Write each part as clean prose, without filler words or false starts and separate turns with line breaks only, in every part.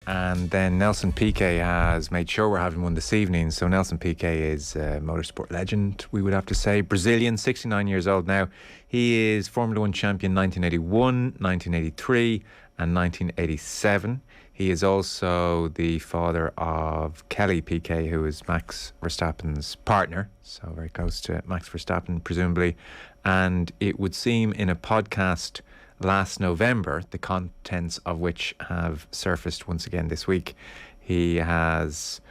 and then Nelson Piquet has made sure we're having one this evening. So Nelson Piquet is a motorsport legend, we would have to say. Brazilian, 69 years old now. He is Formula One champion 1981, 1983 and 1987. He is also the father of Kelly Piquet, who is Max Verstappen's partner, so very close to Max Verstappen, presumably. And it would seem in a podcast last November, the contents of which have surfaced once again this week, he has,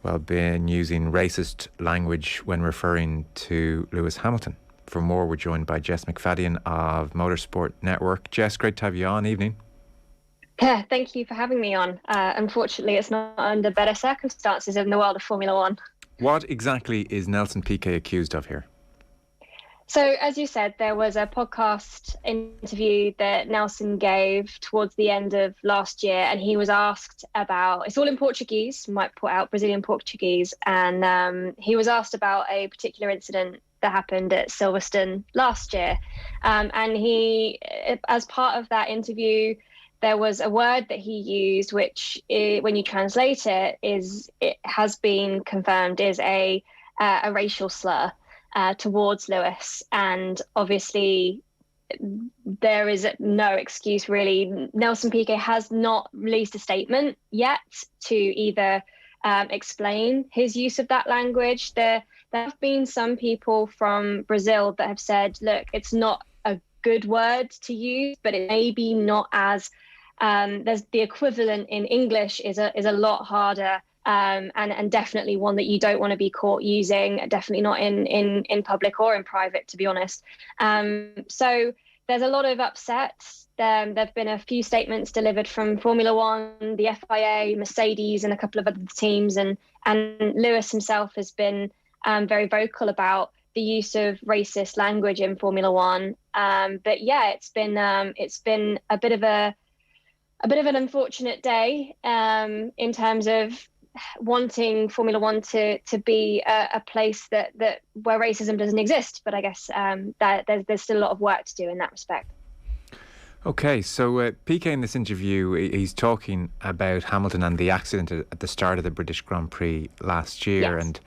well, been using racist language when referring to Lewis Hamilton. For more, we're joined by Jess McFadyen of Motorsport Network. Jess, great to have you on. Evening.
Yeah, thank you for having me on. Unfortunately, it's not under better circumstances in the world of Formula One.
What exactly is Nelson Piquet accused of here?
So, as you said, there was a podcast interview that Nelson gave towards the end of last year, and he was asked about, it's all in Portuguese, might put out Brazilian Portuguese, and he was asked about a particular incident that happened at Silverstone last year. And he, as part of that interview, there was a word that he used, which, when you translate it, it has been confirmed is a racial slur towards Lewis. And obviously, there is no excuse, really. Nelson Piquet has not released a statement yet to either explain his use of that language. There have been some people from Brazil that have said, look, it's not a good word to use, but it may be not as there's the equivalent in English is a lot harder, and definitely one that you don't want to be caught using, definitely not in public or in private, to be honest. So there's a lot of upset. There have been a few statements delivered from Formula One, the FIA, Mercedes, and a couple of other teams, and Lewis himself has been very vocal about the use of racist language in Formula One. But yeah, it's been a bit of an unfortunate day in terms of wanting Formula One to be a place that where racism doesn't exist. But I guess that there's still a lot of work to do in that respect.
Okay, so Piquet in this interview, he's talking about Hamilton and the accident at the start of the British Grand Prix last year.
Yes.
And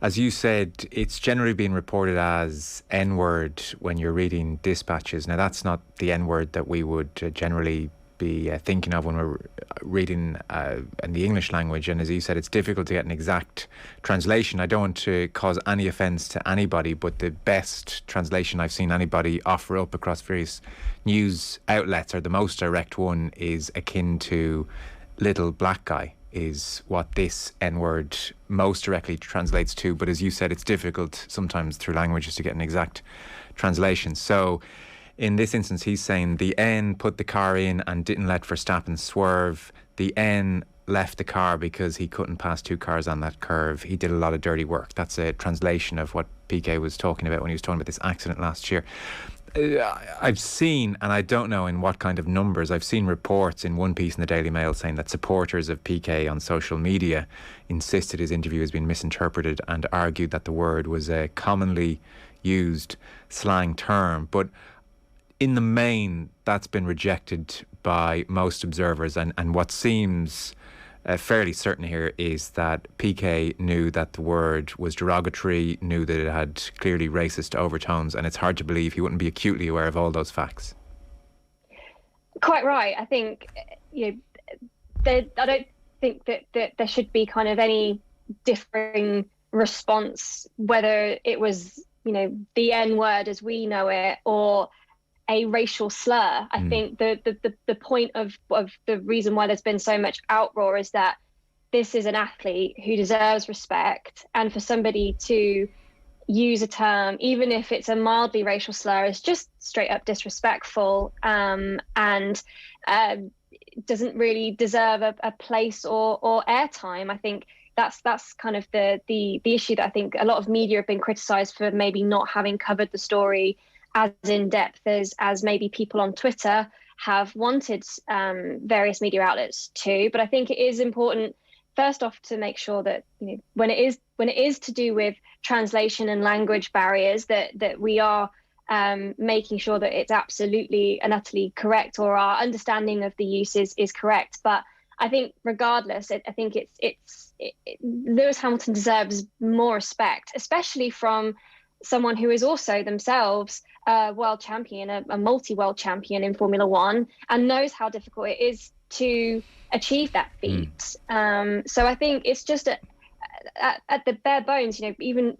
as you said, it's generally been reported as N-word when you're reading dispatches. Now, that's not the N-word that we would generally be thinking of when we're reading in the English language. And as you said, it's difficult to get an exact translation. I don't want to cause any offence to anybody, but the best translation I've seen anybody offer up across various news outlets, or the most direct one, is akin to little black guy, is what this N-word most directly translates to. But as you said, it's difficult sometimes through languages to get an exact translation. So in this instance, he's saying the N put the car in and didn't let Verstappen swerve. The N left the car because he couldn't pass two cars on that curve. He did a lot of dirty work. That's a translation of what Piquet was talking about when he was talking about this accident last year. I've seen, and I don't know in what kind of numbers, I've seen reports in one piece in the Daily Mail saying that supporters of Piquet on social media insisted his interview has been misinterpreted and argued that the word was a commonly used slang term. But in the main, that's been rejected by most observers, and what seems fairly certain here is that Piquet knew that the word was derogatory, knew that it had clearly racist overtones, and it's hard to believe he wouldn't be acutely aware of all those facts.
Quite right. I think I don't think that there should be kind of any differing response, whether it was the N word as we know it or a racial slur. I think the point of the reason why there's been so much outroar is that this is an athlete who deserves respect, and for somebody to use a term, even if it's a mildly racial slur, is just straight up disrespectful, and doesn't really deserve a place or airtime. I think that's kind of the issue that I think a lot of media have been criticised for maybe not having covered the story as in depth as maybe people on Twitter have wanted various media outlets to. But I think it is important, first off, to make sure that when it is to do with translation and language barriers, that we are making sure that it's absolutely and utterly correct, or our understanding of the use is correct. But I think regardless, I think Lewis Hamilton deserves more respect, especially from someone who is also themselves a world champion, a multi-world champion in Formula One, and knows how difficult it is to achieve that feat. So I think it's just at the bare bones, even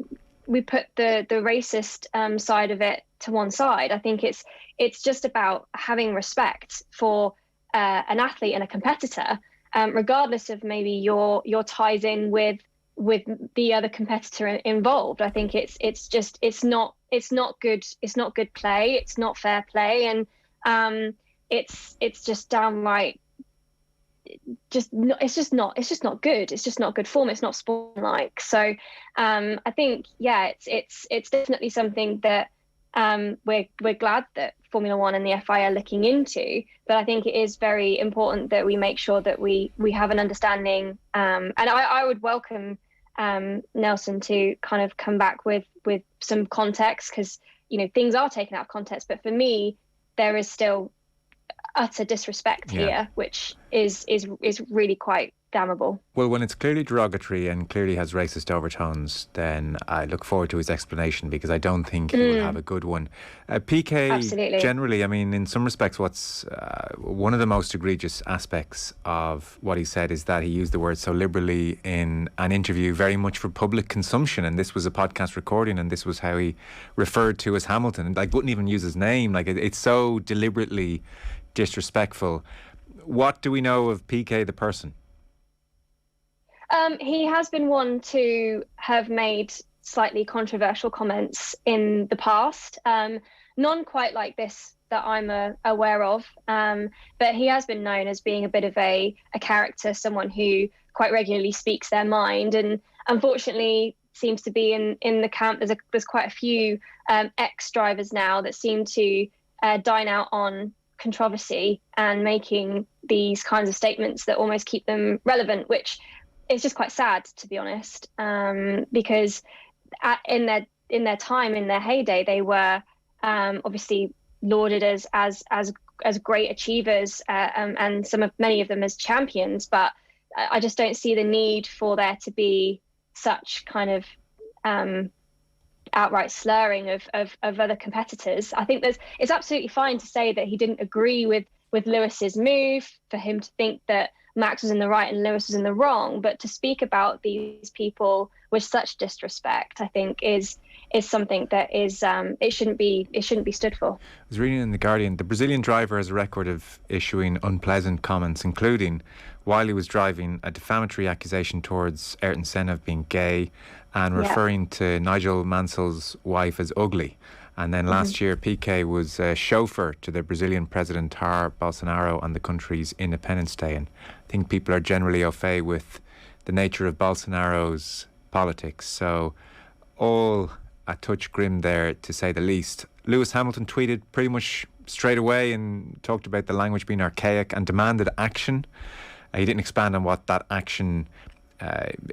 we put the racist side of it to one side. I think it's just about having respect for an athlete and a competitor, regardless of maybe your ties in with the other competitor involved. I think it's not good. It's not good play. It's not fair play, and it's just downright. It's just not good. It's just not good form. It's not sport-like. So I think it's definitely something that we're glad that Formula One and the FIA are looking into, but I think it is very important that we make sure that we have an understanding, and I would welcome Nelson to kind of come back with some context, because things are taken out of context, but for me there is still utter disrespect here, which is really quite damnable.
Well, when it's clearly derogatory and clearly has racist overtones, then I look forward to his explanation, because I don't think he will have a good one. Piquet,
absolutely.
Generally, I mean, in some respects, what's one of the most egregious aspects of what he said is that he used the word so liberally in an interview very much for public consumption, and this was a podcast recording, and this was how he referred to as Hamilton, like wouldn't even use his name. Like it's so deliberately disrespectful. What do we know of Piquet the person?
He has been one to have made slightly controversial comments in the past, none quite like this that I'm aware of, but he has been known as being a bit of a character, someone who quite regularly speaks their mind, and unfortunately seems to be in the camp. There's quite a few ex-drivers now that seem to dine out on controversy and making these kinds of statements that almost keep them relevant, which is just quite sad, to be honest, because in their time, in their heyday, they were obviously lauded as great achievers, and many of them as champions. But I just don't see the need for there to be such kind of outright slurring of other competitors. I think it's absolutely fine to say that he didn't agree with Lewis's move, for him to think that Max was in the right and Lewis was in the wrong, but to speak about these people with such disrespect, I think is something that is it shouldn't be stood for.
I was reading in The Guardian, the Brazilian driver has a record of issuing unpleasant comments, including, while he was driving, a defamatory accusation towards Ayrton Senna of being gay, and referring to Nigel Mansell's wife as ugly. And then last year, Piquet was a chauffeur to the Brazilian president, Jair Bolsonaro, on the country's Independence Day. And I think people are generally au fait with the nature of Bolsonaro's politics. So all a touch grim there, to say the least. Lewis Hamilton tweeted pretty much straight away and talked about the language being archaic and demanded action. He didn't expand on what that action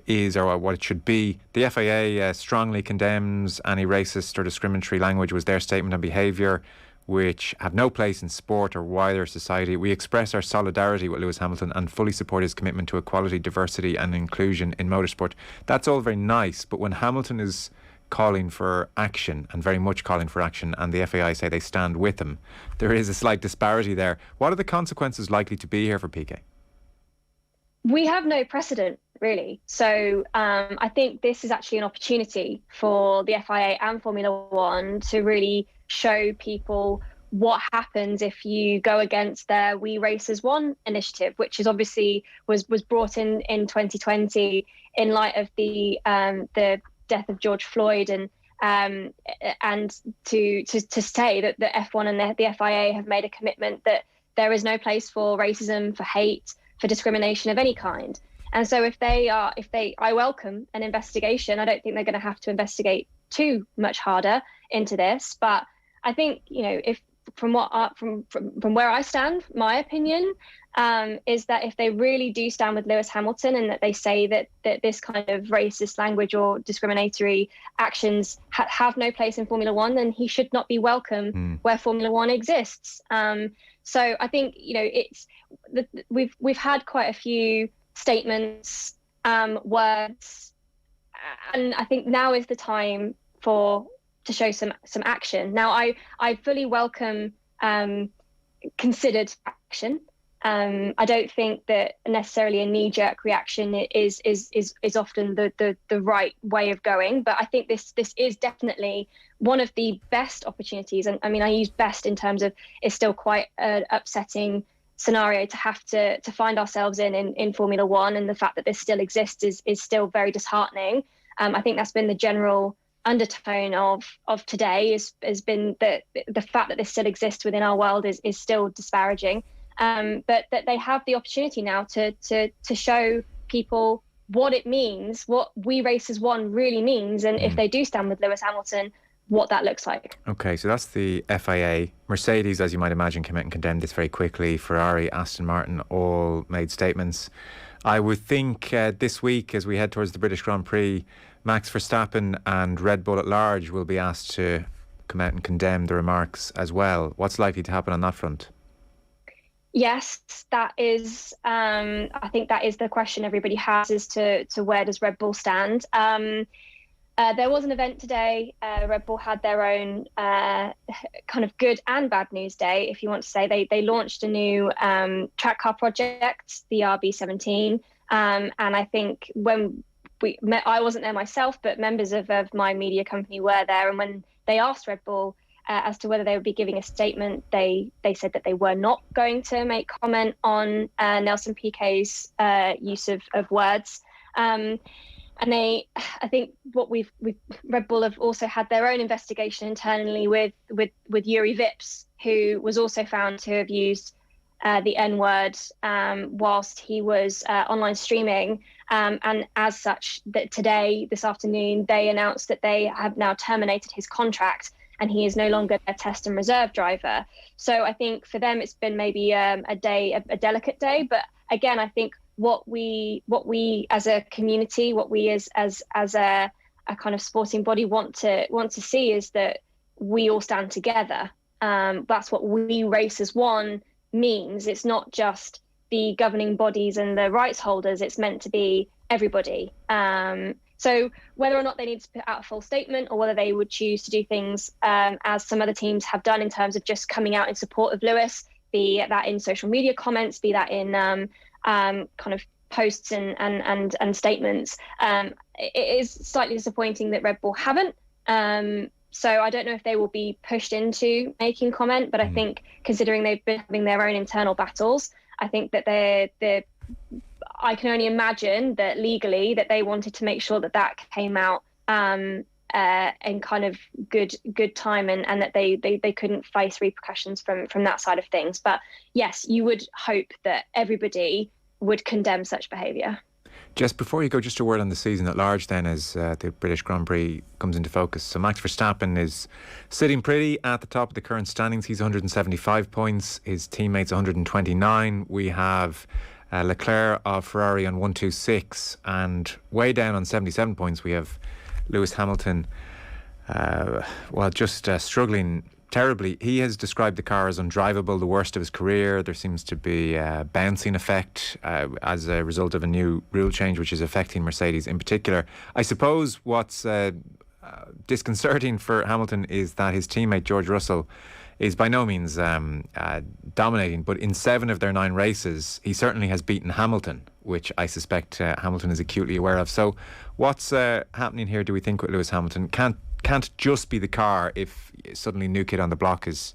is or what it should be. The FIA strongly condemns any racist or discriminatory language, was their statement on behaviour which have no place in sport or wider society. We express our solidarity with Lewis Hamilton and fully support his commitment to equality, diversity and inclusion in motorsport. That's all very nice, but when Hamilton is calling for action, and very much calling for action, and the FAI say they stand with him, there is a slight disparity there. What are the consequences likely to be here for Piquet?
We have no precedent, really. So I think this is actually an opportunity for the FIA and Formula One to really show people what happens if you go against their We Race as One initiative, which is obviously was brought in 2020 in light of the death of George Floyd, and to say that the F1 and the FIA have made a commitment that there is no place for racism, for hate, for discrimination of any kind. And so I welcome an investigation. I don't think they're going to have to investigate too much harder into this, but I think, if from where I stand, my opinion is that if they really do stand with Lewis Hamilton and that they say that this kind of racist language or discriminatory actions have no place in Formula One, then he should not be welcome where Formula One exists. So I think, we've had quite a few statements, words, and I think now is the time to show some action. Now, I fully welcome considered action. I don't think that necessarily a knee-jerk reaction is often the right way of going, but I think this is definitely one of the best opportunities. And I mean, I use best in terms of it's still quite an upsetting scenario to have to find ourselves in Formula One, and the fact that this still exists is still very disheartening. I think that's been the general undertone of today has been that the fact that this still exists within our world is still disparaging. But that they have the opportunity now to show people what it means, what We Race as One really means, and if they do stand with Lewis Hamilton, what that looks like. Okay,
so that's the FIA. Mercedes, as you might imagine, came out and condemned this very quickly. Ferrari, Aston Martin all made statements. I would think this week, as we head towards the British Grand Prix, Max Verstappen and Red Bull at large will be asked to come out and condemn the remarks as well. What's likely to happen on that front?
Yes, that is. I think that is the question everybody has, as to where does Red Bull stand. There was an event today. Red Bull had their own kind of good and bad news day, if you want to say. They launched a new track car project, the RB17, and I think when we met, I wasn't there myself, but members of my media company were there, and when they asked Red Bull as to whether they would be giving a statement, they said that they were not going to make comment on Nelson Piquet's use of words. And I think Red Bull have also had their own investigation internally with Yuri Vips, who was also found to have used the N-word whilst he was online streaming. And as such, that today, this afternoon, they announced that they have now terminated his contract, and he is no longer a test and reserve driver. So I think for them, it's been maybe a delicate day. But again, I think what we as a community, what we as a kind of sporting body want to see is that we all stand together. That's what We Race as One means. It's not just the governing bodies and the rights holders. It's meant to be everybody. So whether or not they need to put out a full statement, or whether they would choose to do things as some other teams have done in terms of just coming out in support of Lewis, be that in social media comments, be that in kind of posts and statements, it is slightly disappointing that Red Bull haven't. So I don't know if they will be pushed into making comment, but I think considering they've been having their own internal battles, I think that I can only imagine that legally that they wanted to make sure that came out in kind of good time, and that they couldn't face repercussions from that side of things. But yes, you would hope that everybody would condemn such behaviour.
Jess, before you go, just a word on the season at large then, as the British Grand Prix comes into focus. So Max Verstappen is sitting pretty at the top of the current standings. He's 175 points, his teammates 129. We have Leclerc of Ferrari on 126, and way down on 77 points we have Lewis Hamilton, just struggling terribly. He has described the car as undrivable, the worst of his career. There seems to be a bouncing effect as a result of a new rule change, which is affecting Mercedes in particular. I suppose what's disconcerting for Hamilton is that his teammate George Russell is by no means dominating, but in 7 of their 9 races, he certainly has beaten Hamilton, which I suspect Hamilton is acutely aware of. So what's happening here, do we think, with Lewis Hamilton? Can't just be the car if suddenly new kid on the block is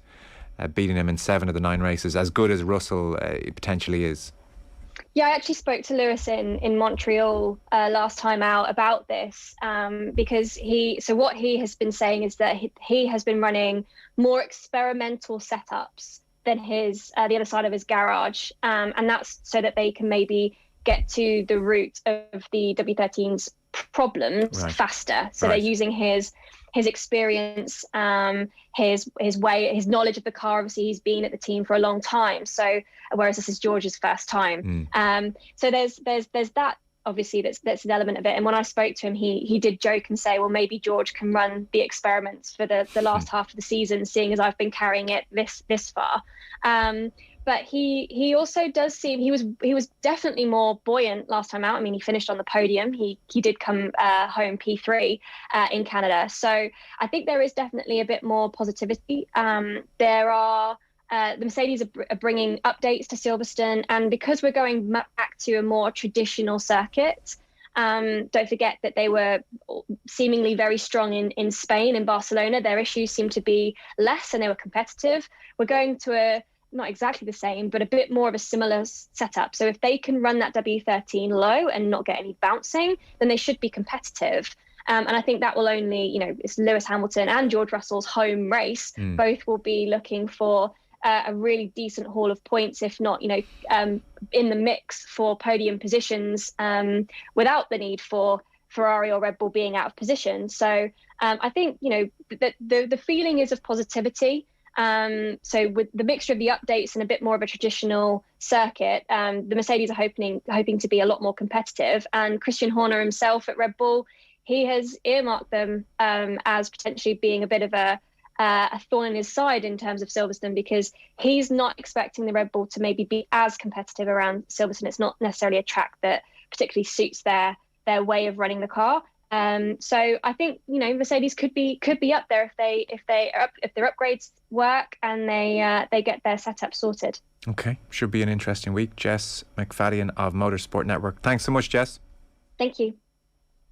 beating him in 7 of the 9 races, as good as Russell potentially is.
Yeah, I actually spoke to Lewis in Montreal last time out about this, because what he has been saying is that he has been running more experimental setups than the other side of his garage, and that's so that they can maybe get to the root of the W13's problems faster. So they're using his his experience, his knowledge of the car. Obviously, he's been at the team for a long time. So, whereas this is George's first time. So there's that. Obviously, that's an element of it. And when I spoke to him, he did joke and say, well, maybe George can run the experiments for the last half of the season, seeing as I've been carrying it this far. But he also does seem, he was definitely more buoyant last time out. I mean, he finished on the podium. He did come home P3 in Canada. So I think there is definitely a bit more positivity. The Mercedes are bringing updates to Silverstone, and because we're going back to a more traditional circuit, don't forget that they were seemingly very strong in Spain, in Barcelona. Their issues seem to be less and they were competitive. We're going to not exactly the same, but a bit more of a similar setup. So if they can run that W13 low and not get any bouncing, then they should be competitive. And I think that will only, it's Lewis Hamilton and George Russell's home race. Both will be looking for a really decent haul of points, if not, in the mix for podium positions, without the need for Ferrari or Red Bull being out of position. So I think, the feeling is of positivity. So with the mixture of the updates and a bit more of a traditional circuit, the Mercedes are hoping to be a lot more competitive. And Christian Horner himself at Red Bull, he has earmarked them as potentially being a bit of a thorn in his side in terms of Silverstone, because he's not expecting the Red Bull to maybe be as competitive around Silverstone. It's not necessarily a track that particularly suits their way of running the car. So I think Mercedes could be up there if their upgrades work and they get their setup sorted.
Okay, should be an interesting week. Jess McFadyen of Motorsport Network. Thanks so much, Jess.
Thank you.